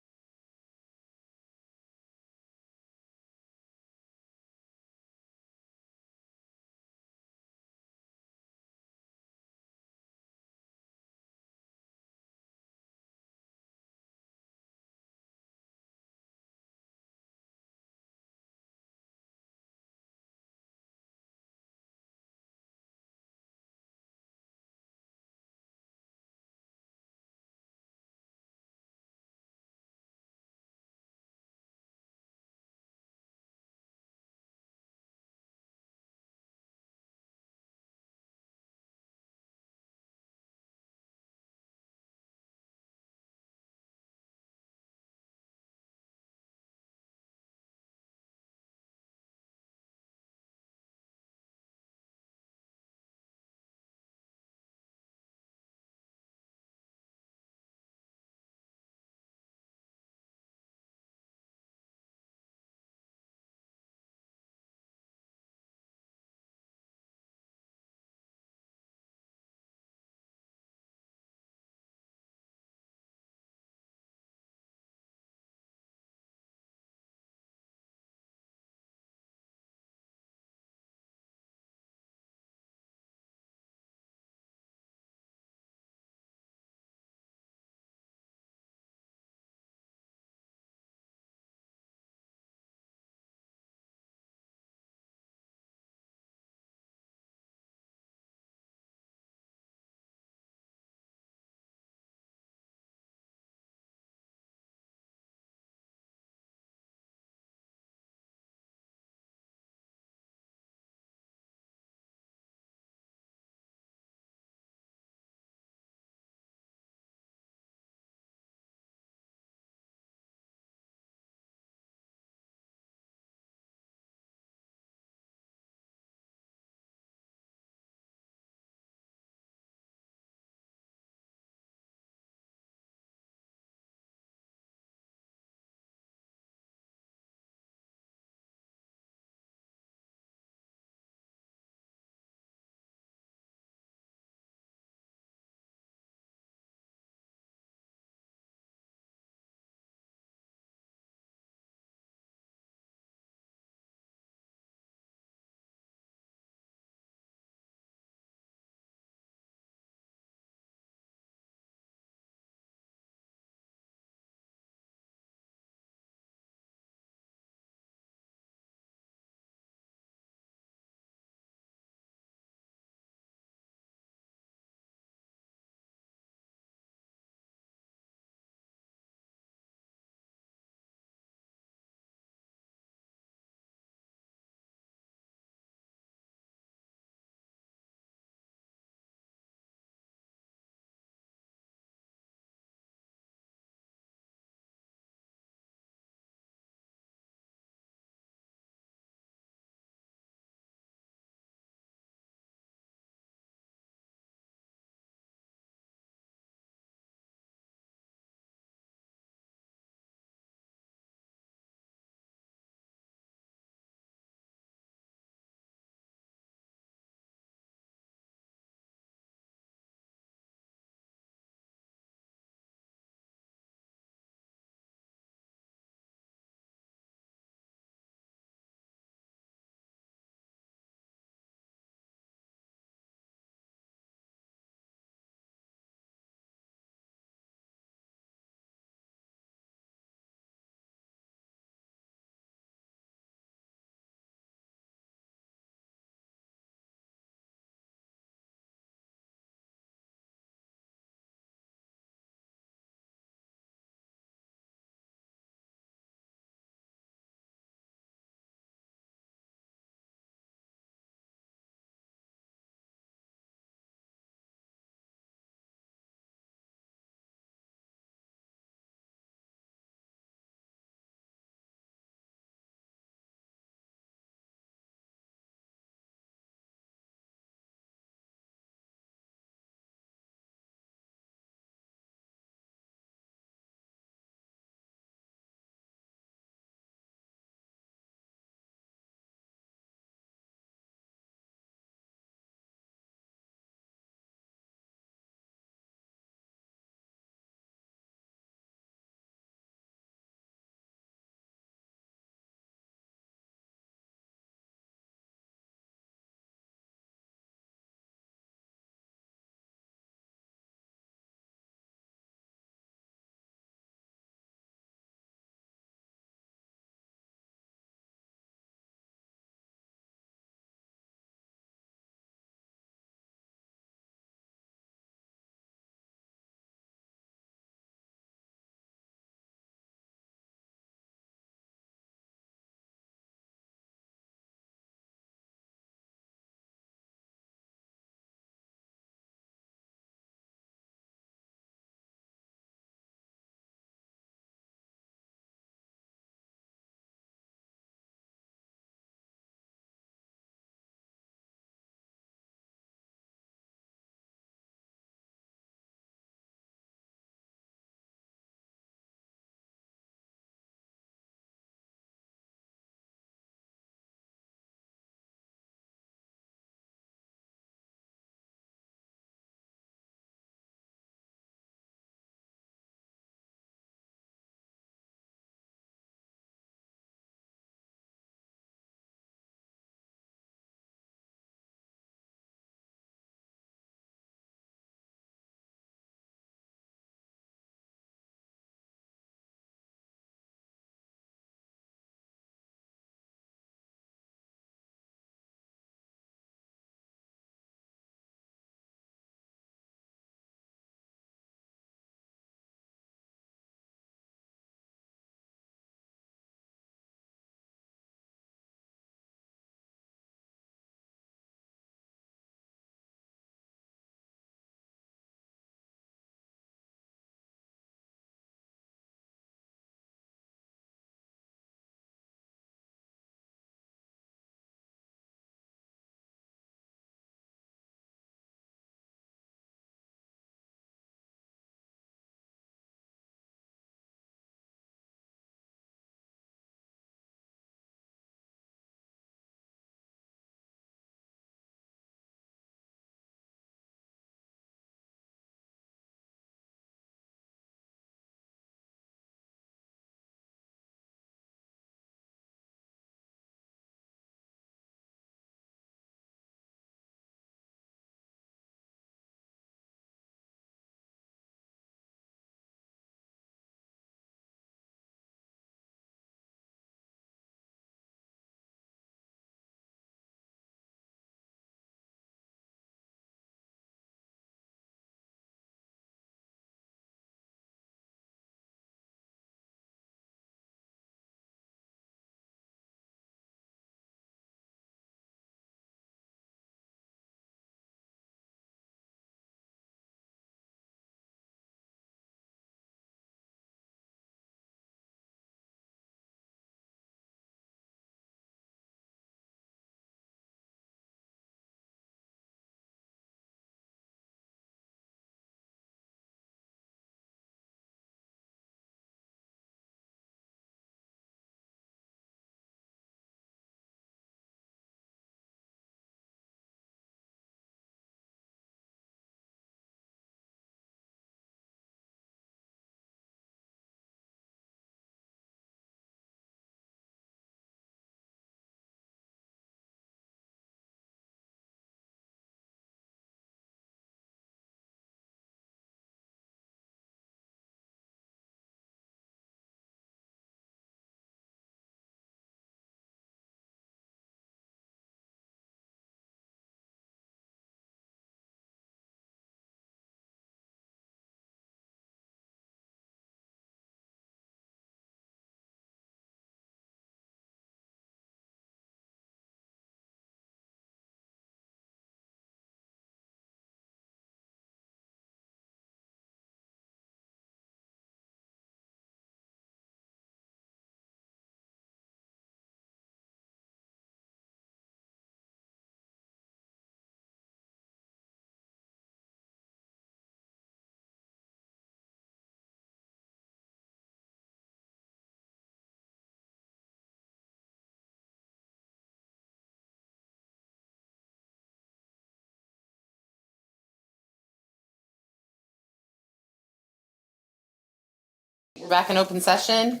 We're back in open session.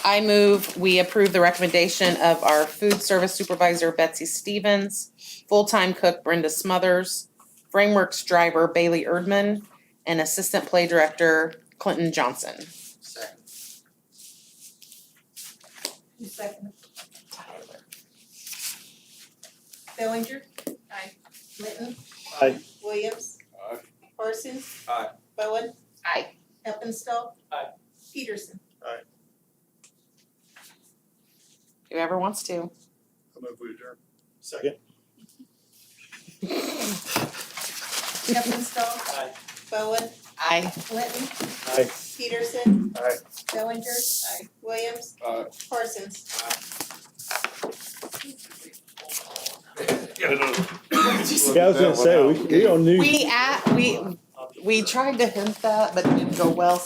I move we approve the recommendation of our food service supervisor Betsy Stevens, full-time cook Brenda Smothers, Frameworks driver Bailey Erdman, and assistant play director Clinton Johnson. Second. Who's second? Tyler. Bellinger? Aye. Litton? Aye. Williams? Aye. Parsons? Aye. Bowen? Aye. Eppenstall? Aye. Peterson? Whoever wants to. I move we adjourn. Second. Eppenstall? Aye. Bowen? Aye. Litton? Aye. Peterson? Aye. Bellinger? Williams? Aye. Parsons? Yeah, I was gonna say, we don't need. We tried to hint that, but it didn't go well,